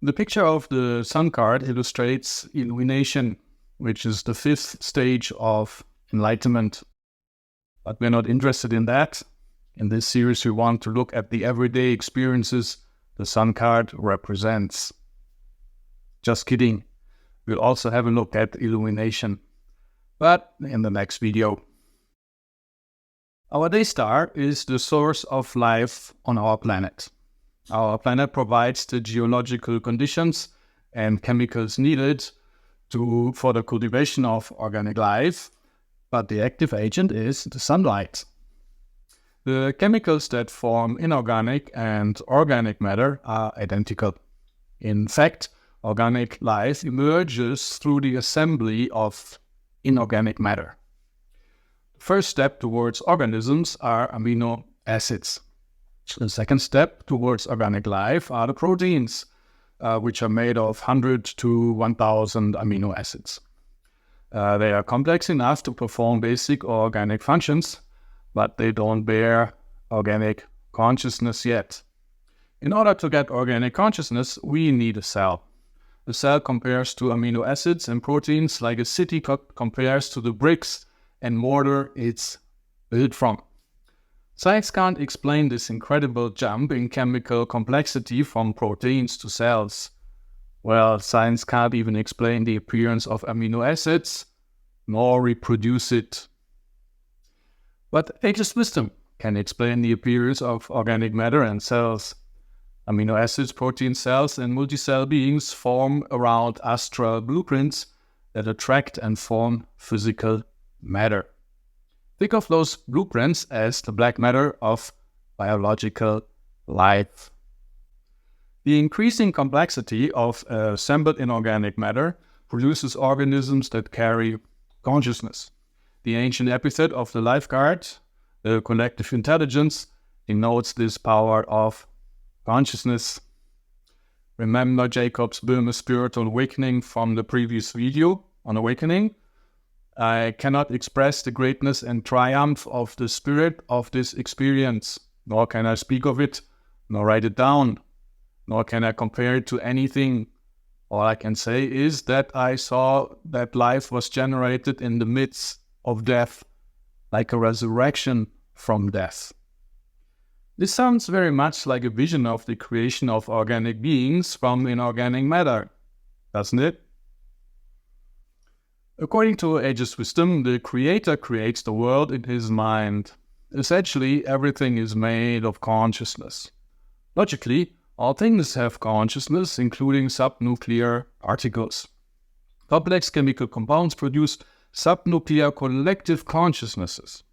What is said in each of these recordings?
The picture of the sun card illustrates illumination, which is the fifth stage of enlightenment. But we're not interested in that. In this series, we want to look at the everyday experiences the sun card represents. Just kidding. We'll also have a look at illumination, but in the next video. Our day star is the source of life on our planet. Our planet provides the geological conditions and chemicals needed for the cultivation of organic life, but the active agent is the sunlight. The chemicals that form inorganic and organic matter are identical. In fact, organic life emerges through the assembly of inorganic matter. The first step towards organisms are amino acids. The second step towards organic life are the proteins, which are made of 100 to 1000 amino acids. They are complex enough to perform basic organic functions, but they don't bear organic consciousness yet. In order to get organic consciousness, we need a cell. The cell compares to amino acids and proteins like a city compares to the bricks and mortar it's built from. Science can't explain this incredible jump in chemical complexity from proteins to cells. Well, science can't even explain the appearance of amino acids, nor reproduce it. But ageless wisdom can explain the appearance of organic matter and cells. Amino acids, protein cells, and multicell beings form around astral blueprints that attract and form physical matter. Think of those blueprints as the black matter of biological life. The increasing complexity of assembled inorganic matter produces organisms that carry consciousness. The ancient epithet of the life card, the collective intelligence, denotes this power of consciousness. Remember Jacob's Böhme spiritual awakening from the previous video on awakening? I cannot express the greatness and triumph of the spirit of this experience, nor can I speak of it, nor write it down, nor can I compare it to anything. All I can say is that I saw that life was generated in the midst of death, like a resurrection from death. This sounds very much like a vision of the creation of organic beings from inorganic matter, doesn't it? According to ageless wisdom, the Creator creates the world in his mind. Essentially, everything is made of consciousness. Logically, all things have consciousness, including subnuclear particles. Complex chemical compounds produce subnuclear collective consciousnesses.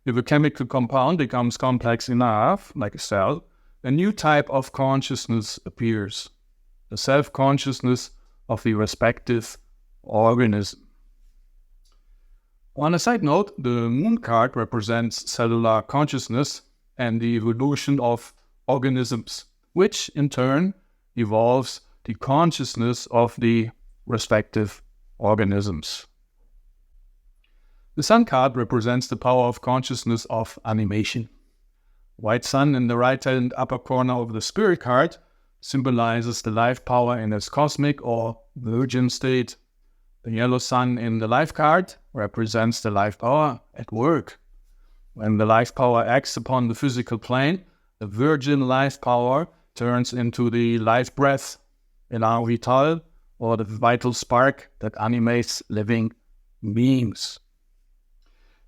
If a chemical compound becomes complex enough, like a cell, a new type of consciousness appears, the self-consciousness of the respective organism. On a side note, the moon card represents cellular consciousness and the evolution of organisms, which in turn evolves the consciousness of the respective organisms. The sun card represents the power of consciousness of animation. White sun in the right-hand upper corner of the spirit card symbolizes the life power in its cosmic or virgin state. The yellow sun in the life card represents the life power at work. When the life power acts upon the physical plane, the virgin life power turns into the life breath, elan vital, or the vital spark that animates living beings.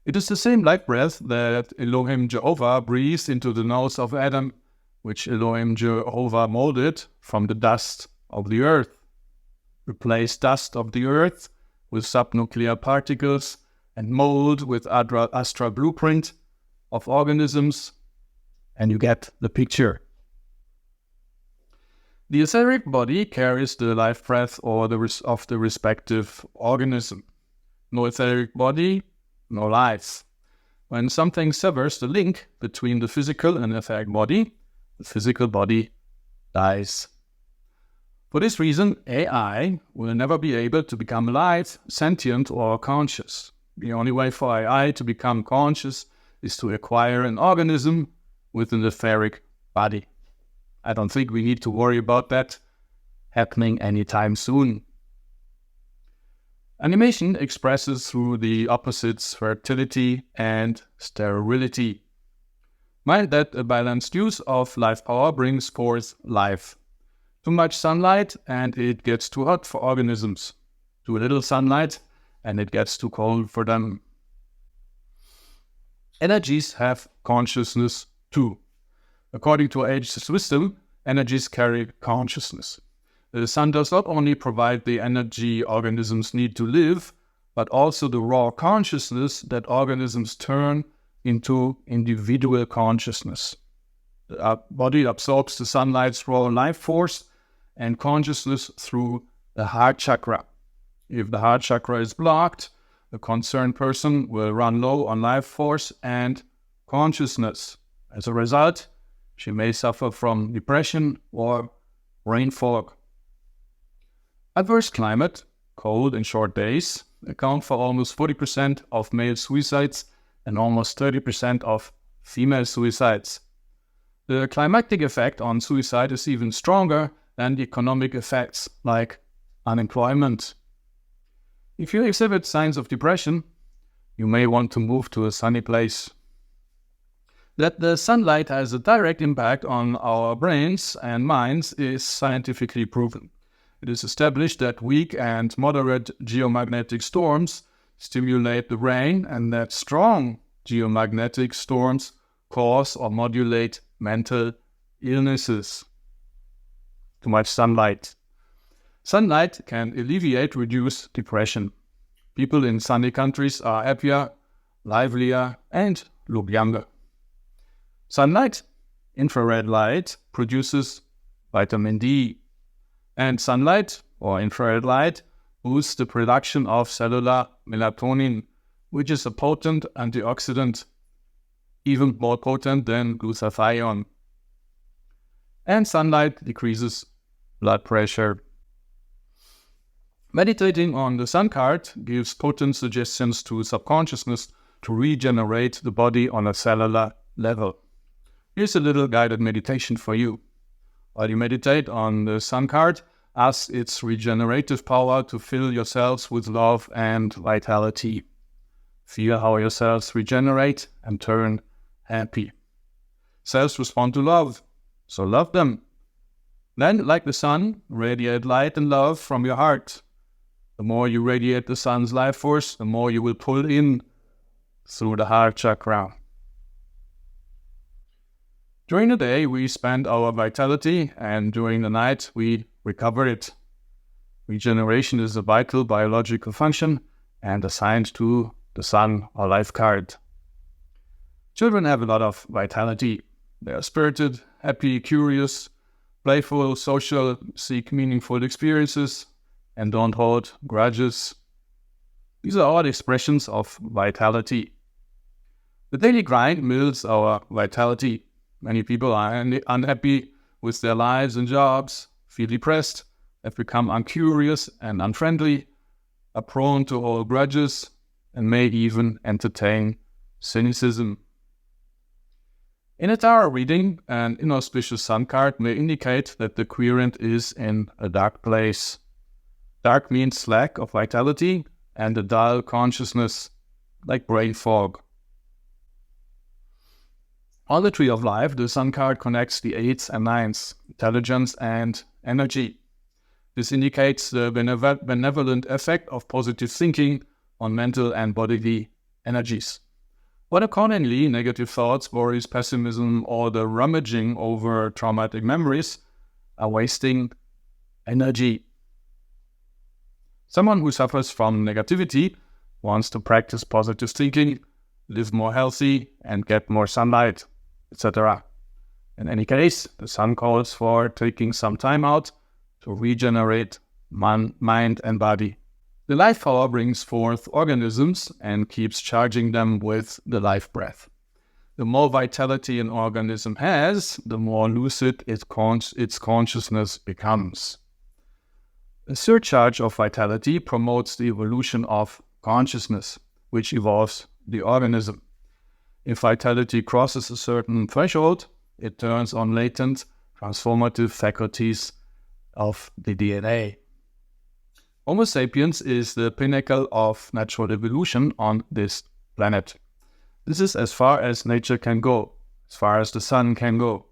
It is the same life breath that Elohim Jehovah breathed into the nose of Adam, which Elohim Jehovah molded from the dust of the earth. Replace dust of the earth with subnuclear particles and mold with astral blueprint of organisms, and you get the picture. The etheric body carries the life breath of the respective organism. No etheric body, no life. When something severs the link between the physical and etheric body, the physical body dies. For this reason, AI will never be able to become alive, sentient, or conscious. The only way for AI to become conscious is to acquire an organism with an etheric body. I don't think we need to worry about that. happening anytime soon. Animation expresses through the opposites fertility and sterility. Mind that a balanced use of life power brings forth life. Too much sunlight and it gets too hot for organisms. Too little sunlight and it gets too cold for them. Energies have consciousness too. According to ageless wisdom, energies carry consciousness. The sun does not only provide the energy organisms need to live, but also the raw consciousness that organisms turn into individual consciousness. The body absorbs the sunlight's raw life force and consciousness through the heart chakra. If the heart chakra is blocked, the concerned person will run low on life force and consciousness. As a result, she may suffer from depression or brain fog. Adverse climate, cold and short days, account for almost 40% of male suicides and almost 30% of female suicides. The climatic effect on suicide is even stronger than the economic effects like unemployment. If you exhibit signs of depression, you may want to move to a sunny place. That the sunlight has a direct impact on our brains and minds is scientifically proven. It is established that weak and moderate geomagnetic storms stimulate the brain and that strong geomagnetic storms cause or modulate mental illnesses. Too much sunlight. Sunlight can reduce depression. People in sunny countries are happier, livelier, and look younger. Sunlight, infrared light, produces vitamin D. And sunlight, or infrared light, boosts the production of cellular melatonin, which is a potent antioxidant, even more potent than glutathione. And sunlight decreases blood pressure. Meditating on the sun card gives potent suggestions to subconsciousness to regenerate the body on a cellular level. Here's a little guided meditation for you. While you meditate on the sun card, ask its regenerative power to fill your cells with love and vitality. Feel how your cells regenerate and turn happy. Cells respond to love, so love them. Then, like the sun, radiate light and love from your heart. The more you radiate the sun's life force, the more you will pull in through the heart chakra. During the day, we spend our vitality, and during the night, we recover it. Regeneration is a vital biological function and assigned to the sun or life card. Children have a lot of vitality. They are spirited, happy, curious, playful, social, seek meaningful experiences, and don't hold grudges. These are all expressions of vitality. The daily grind mills our vitality. Many people are unhappy with their lives and jobs, feel depressed, have become uncurious and unfriendly, are prone to hold grudges, and may even entertain cynicism. In a tarot reading, an inauspicious sun card may indicate that the querent is in a dark place. Dark means lack of vitality and a dull consciousness, like brain fog. On the tree of life, the sun card connects the 8s and 9s, intelligence and energy. This indicates the benevolent effect of positive thinking on mental and bodily energies. But accordingly, negative thoughts, worries, pessimism, or the rummaging over traumatic memories are wasting energy. Someone who suffers from negativity wants to practice positive thinking, live more healthy, and get more sunlight, etc. In any case, the sun calls for taking some time out to regenerate mind and body. The life power brings forth organisms and keeps charging them with the life breath. The more vitality an organism has, the more lucid its consciousness becomes. A surcharge of vitality promotes the evolution of consciousness, which evolves the organism. If vitality crosses a certain threshold, it turns on latent, transformative faculties of the DNA. Homo sapiens is the pinnacle of natural evolution on this planet. This is as far as nature can go, as far as the sun can go.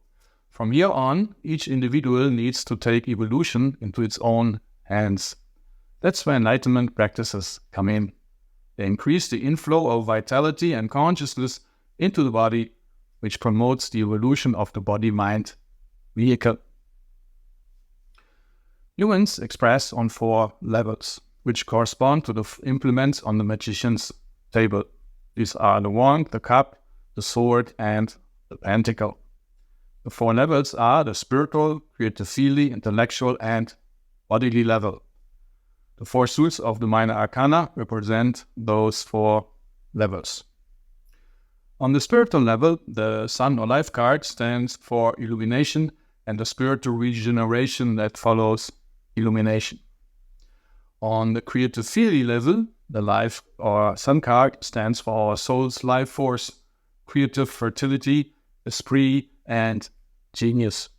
From here on, each individual needs to take evolution into its own hands. That's where enlightenment practices come in. They increase the inflow of vitality and consciousness into the body, which promotes the evolution of the body-mind vehicle. Humans express on 4 levels, which correspond to the implements on the magician's table. These are the wand, the cup, the sword, and the pentacle. The 4 levels are the spiritual, creative, intellectual, and bodily level. The 4 suits of the minor arcana represent those 4 levels. On the spiritual level, the sun or life card stands for illumination and the spiritual regeneration that follows illumination. On the creative level, the life or sun card stands for our soul's life force, creative fertility, esprit, and genius.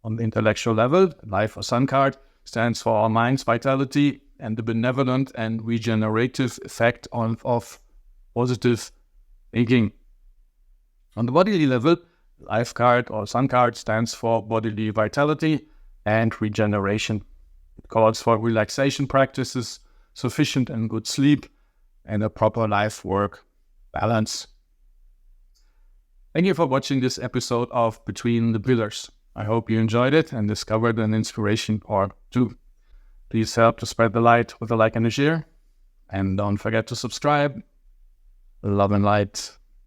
On the intellectual level, life or sun card stands for our mind's vitality and the benevolent and regenerative effect of positive thinking. On the bodily level, life card or sun card stands for bodily vitality and regeneration. It calls for relaxation practices, sufficient and good sleep, and a proper life-work balance. Thank you for watching this episode of Between the Pillars. I hope you enjoyed it and discovered an inspiration or two. Please help to spread the light with a like and a share. And don't forget to subscribe. Love and light.